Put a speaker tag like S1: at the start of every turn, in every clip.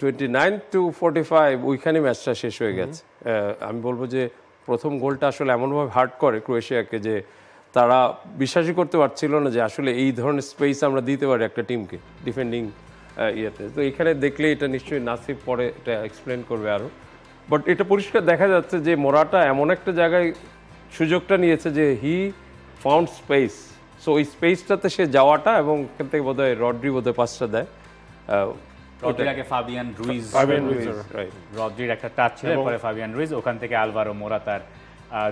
S1: 29-45 ওইখানে ম্যাচটা শেষ হয়ে গেছে। আমি বলবো যে প্রথম গোলটা আসলে এমনভাবে হার্ট করে ক্রোয়েশিয়াকে যে তারা বিশ্বাসই করতে পারছিল না যে আসলে এই ধরনের স্পেস আমরা দিতে পারি একটা টিমকে ডিফেন্ডিং ইয়েতে। তো এখানে দেখলে এটা নিশ্চয়ই নাসিব পরে এটা এক্সপ্লেন করবে আরও। বাট এটা পরিষ্কার দেখা যাচ্ছে যে মোরাটা এমন একটা জায়গায় সুযোগটা নিয়েছে যে হি ফাউন্ড স্পেস। সো ওই স্পেসটাতে সে যাওয়াটা এবং এখান থেকে বোধহয় রড্রি বোধহয় পাসটা দেয়।
S2: রড্রির আগে ফাবিয়ান রুইজ, রড্রির একটা টাচ ছিল, পরে ফাবিয়ান রুইজ, ওখান থেকে আলভারো মোরাতার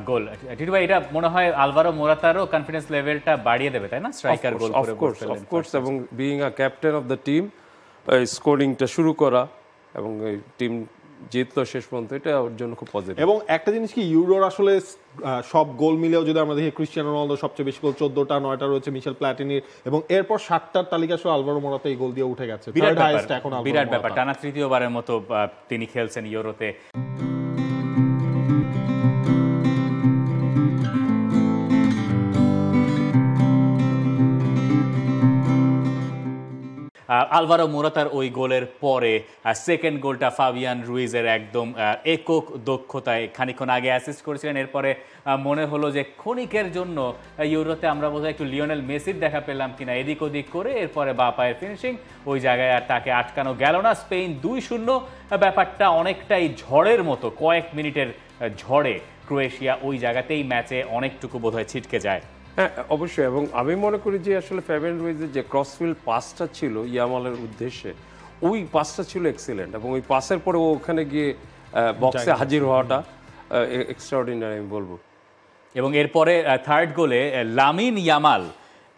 S2: গোল। টিটু ভাই, এটা মনে হয় আলভারো মোরাতারও কনফিডেন্স লেভেলটা বাড়িয়ে দেবে, তাই না? স্ট্রাইকার গোল করে বসলেন।
S1: অফকোর্স, এবং being a captain of the team স্কোরিংটা শুরু করা এবং এই টিম জিতলো শেষ পর্যন্ত, এটা ওর জন্য খুব পজিটিভ।
S3: এবং একটা জিনিস কি, ইউরোর আসলে সব গোল মিলেও যদি আমরা দেখি ক্রিস্টিয়ানো রোনালদো সবচেয়ে বেশি গোল 14টা, 9টা রয়েছে মিশেল প্ল্যাটিনির, এবং এরপর 7টার তালিকা সহ আলভারো মোরাতা এই গোল দিয়ে উঠে গেছে।
S2: বিরাট ব্যাপার, টানা তৃতীয়বারের মতো তিনি খেলছেন ইউরোতে। আলভারো মোরাতার ওই গোলের পরে সেকেন্ড গোলটা ফাবিয়ান রুইজের একদম একক দক্ষতায় খানিকক্ষণ আগে অ্যাসিস্ট করেছিলেন। এরপরে মনে হলো যে ক্ষণিকের জন্য ইউরোতে আমরা বোধহয় একটু লিওনেল মেসির দেখা পেলাম কিনা, এদিক ওদিক করে এরপরে বা পায়ের ফিনিশিং, ওই জায়গায় আর তাকে আটকানো গেল না। স্পেন 2-0, ব্যাপারটা অনেকটাই ঝড়ের মতো, কয়েক মিনিটের ঝড়ে ক্রোয়েশিয়া ওই জায়গাতেই ম্যাচে অনেকটুকু বোধহয় ছিটকে যায়।
S1: হ্যাঁ, অবশ্যই। এবং আমি মনে করি যে আসলে ফাবিয়ান রুইজের যে ক্রসফিল্ড পাসটা ছিল ইয়ামালের উদ্দেশ্যে, ওই পাসটা ছিল এক্সিলেন্ট, এবং ওই পাসের পরে ও ওখানে গিয়ে বক্সে হাজির হওয়াটা এক্সট্রাঅর্ডিনারি আমি বলবো।
S2: এবং এরপরে থার্ড গোলে লামিন ইয়ামাল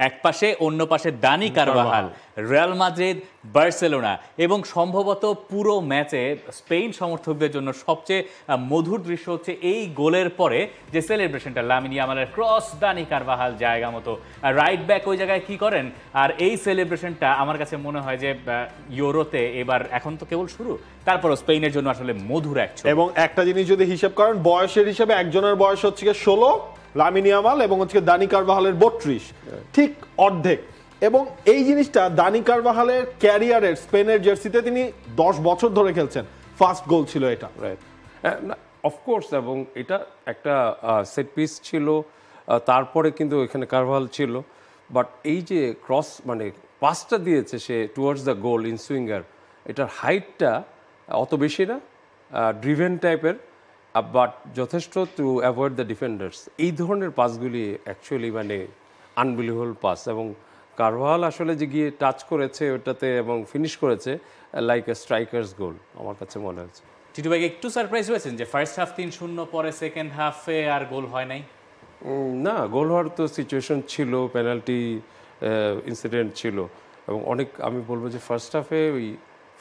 S2: এক পাশে, অন্য পাশে Dani Carvajal, Real Madrid, Barcelona, এবং সম্ভবত পুরো ম্যাচে স্পেন সমর্থকদের জন্য সবচেয়ে মধুর দৃশ্য হচ্ছে এই গোলের পরে যে সেলিব্রেশনটা, লামিন ইয়ামালের ক্রস, দানি কারভাহাল জায়গা মতো, রাইট ব্যাক ওই জায়গায় কি করেন, আর এই সেলিব্রেশনটা আমার কাছে মনে হয় যে ইউরোতে এবার, এখন তো কেবল শুরু, তারপরও স্পেনের জন্য আসলে মধুর এক ছবি।
S3: এবং একটা জিনিস যদি হিসাব করেন বয়সের হিসাবে, একজনের বয়স হচ্ছে 16, লামিন ইয়ামাল, এবং হচ্ছে দানি কারভাহালের 32, ঠিক অর্ধেক। এবং এই জিনিসটা দানি কারভাহালের ক্যারিয়ারের স্পেনের জার্সিতে তিনি 10 বছর ধরে খেলছেন, ফার্স্ট গোল ছিল এটা।
S1: Right, of course. এবং এটা একটা সেট পিস ছিল, তারপরে কিন্তু এখানে কারভাহাল ছিল, বাট এই যে ক্রস মানে পাসটা দিয়েছে সে towards the goal in swinger, এটার হাইটটা অত বেশি না, ড্রিভেন টাইপের, বাট যথেষ্ট টু অ্যাভয়েড দ্য ডিফেন্ডার্স। এই ধরনের পাসগুলি অ্যাকচুয়ালি মানে আনবিলিভেবল পাস, এবং কারভাহাল আসলে যে গিয়ে টাচ করেছে ওটাতে এবং ফিনিশ করেছে লাইক এ স্ট্রাইকার্স গোল, আমার কাছে মনে হচ্ছে।
S2: টিটু ভাই, একটু সারপ্রাইজ হয়েছেন যে ফার্স্ট হাফ 3-0, পরে সেকেন্ড হাফে আর গোল হয় নাই?
S1: না, গোল হওয়ার তো সিচুয়েশন ছিল, পেনাল্টি ইনসিডেন্ট ছিল, এবং অনেক, আমি বলবো যে ফার্স্ট হাফে ওই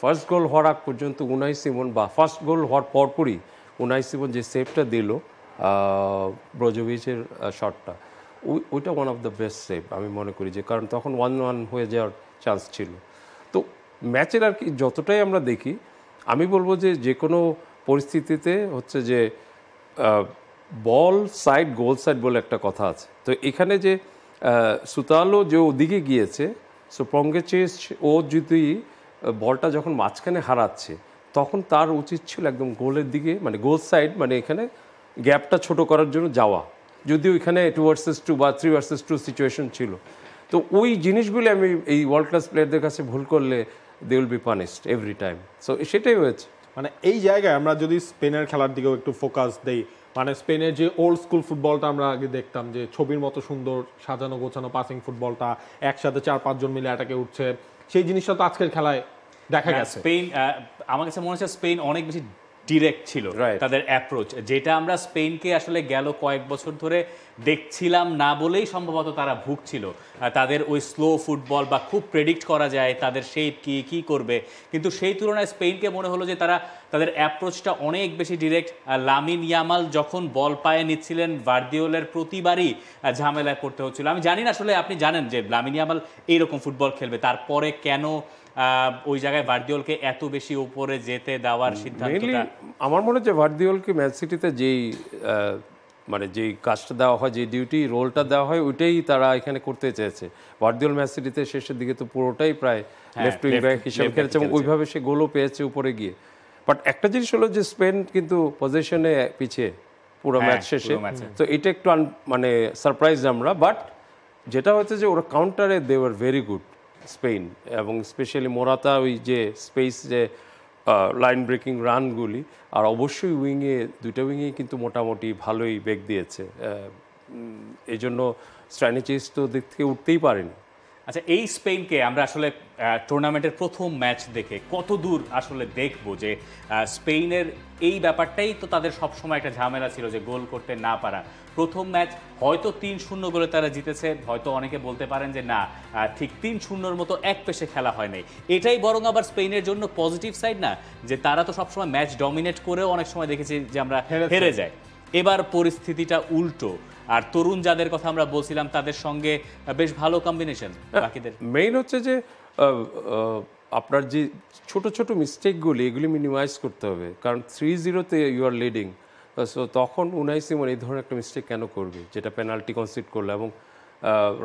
S1: ফার্স্ট গোল হওয়ার আগ পর্যন্ত উনাই সিমন, বা ফার্স্ট গোল হওয়ার পরপরই উনাই সিমন যে সেভটা দিল ব্রোজোভিচের শটটা, ওইটা one of the best save আমি মনে করি, যে কারণ তখন 1-1 হয়ে যাওয়ার চান্স ছিল। তো ম্যাচের আর কি যতটাই আমরা দেখি, আমি বলবো যে যে কোনো পরিস্থিতিতে হচ্ছে যে বল সাইড গোল সাইড বলে একটা কথা আছে। তো এখানে যে সুতালো যে ওদিকে গিয়েছে, সো পঙ্গেচিচ ও যদি বলটা যখন মাঝখানে হারাচ্ছে, তখন তার উচিত ছিল একদম গোলের দিকে, মানে গোল সাইড, মানে এখানে গ্যাপটা ছোট করার জন্য যাওয়া, যদিও এখানে 2-2 বা 3-2 সিচুয়েশন ছিল। তো ওই জিনিসগুলি আমি এই ওয়ার্ল্ড ক্লাস প্লেয়ারদের কাছে ভুল করলে they will be punished every time. So সেটাই হয়েছে।
S3: মানে এই জায়গায় আমরা যদি স্পেনের খেলার দিকেও একটু ফোকাস দেই, মানে স্পেনের যে ওল্ড স্কুল ফুটবলটা আমরা আগে দেখতাম, যে ছবির মতো সুন্দর সাজানো গোছানো পাসিং ফুটবলটা, একসাথে 4-5 জন মিলে অ্যাটাকে উঠছে, সেই জিনিসটা তো আজকের খেলায় দেখা গেছে।
S2: স্পেন, আমার কাছে মনে হচ্ছে স্পেন অনেক বেশি ডিরেক্ট ছিল তাদের অ্যাপ্রোচ, যেটা আমরা স্পেনকে আসলে গেল কয়েক বছর ধরে দেখছিলাম না বলেই সম্ভবত তারা ভুগছিল। তাদের ওই স্লো ফুটবল, বা খুব প্রেডিক্ট করা যায় তাদের শেপ কি করবে, কিন্তু সেই তুলনায় স্পেনকে মনে হলো যে তাদের অ্যাপ্রোচটা অনেক বেশি ডিরেক্ট। লামিন ইয়ামাল যখন বল পায়ে নিচ্ছিলেন, ভার্দিওলের প্রতিবারই ঝামেলায় পড়তে হচ্ছিল। আমি জানি না, আসলে আপনি জানেন যে লামিন ইয়ামাল এইরকম ফুটবল খেলবে, তারপরে কেন ওই জায়গায় ভার্দিওলকে এত বেশি উপরে যেতে দেওয়ার সিদ্ধান্তটা?
S1: আমার মনে হচ্ছে ভার্দিওলকে ম্যান সিটিতে যেই মানে যেই কাজটা দেওয়া হয়, যে ডিউটি রোলটা দেওয়া হয়, ওইটাই তারা এখানে করতে চেয়েছে। ভার্দিওল ম্যান সিটিতে শেষের দিকে তো পুরোটাই প্রায় লেফট উইং ব্যাক হিসেবে খেলেছে এবং ওইভাবে সে গোলও পেয়েছে উপরে গিয়ে। বাট একটা জিনিস হলো যে স্পেন কিন্তু পজিশনে পিছিয়ে পুরো ম্যাচ শেষে, তো এটা একটু মানে সারপ্রাইজ আমরা। বাট যেটা হচ্ছে যে ওরা কাউন্টারে they were very good Spain, এবং স্পেশালি মোরাতা ওই যে স্পেস যে লাইন ব্রেকিং রানগুলি, আর অবশ্যই উইংয়ে দুইটা উইংয়ে কিন্তু মোটামুটি ভালোই বেগ দিয়েছে। এই জন্য স্ট্র্যাটেজিস তো দিক থেকে উঠতেই পারেনি।
S2: আচ্ছা, এই স্পেনকে আমরা আসলে টুর্নামেন্টের প্রথম ম্যাচ দেখে কত দূর আসলে দেখবো যে স্পেনের এই ব্যাপারটাই তো তাদের সবসময় একটা ঝামেলা ছিল, যে গোল করতে না পারা। প্রথম ম্যাচ হয়তো 3-0 গোলে তারা জিতেছে, হয়তো অনেকে বলতে পারেন যে না, ঠিক 3-0 মতো এক পেশে খেলা হয় নাই। এটাই বরং আবার স্পেনের জন্য পজিটিভ সাইড না, যে তারা তো সবসময় ম্যাচ ডমিনেট করেও অনেক সময় দেখেছি যে আমরা হেরে যাই। এবার পরিস্থিতিটা উল্টো, আর তরুণ যাদের কথা আমরা বলছিলাম তাদের সঙ্গে বেশ ভালো কম্বিনেশন বাকিদের।
S1: মেইন হচ্ছে যে আপনার যে ছোট ছোট মিস্টেকগুলি, এগুলি মিনিমাইজ করতে হবে, কারণ 3-0-তে ইউ আর লিডিং। সো তখন উনাই সিমন এই ধরনের একটা মিস্টেক কেন করবে, যেটা পেনাল্টি কনসিড করলো, এবং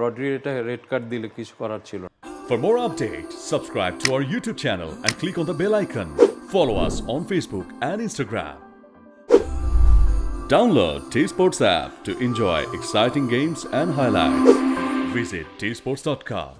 S1: রড্রি এটা রেড কার্ড দিলে কিছু করার ছিল না।
S4: For more updates, subscribe to our YouTube channel and click on the bell icon. Follow us on Facebook and Instagram. Download T-Sports app to enjoy exciting games and highlights. Visit tsports.com.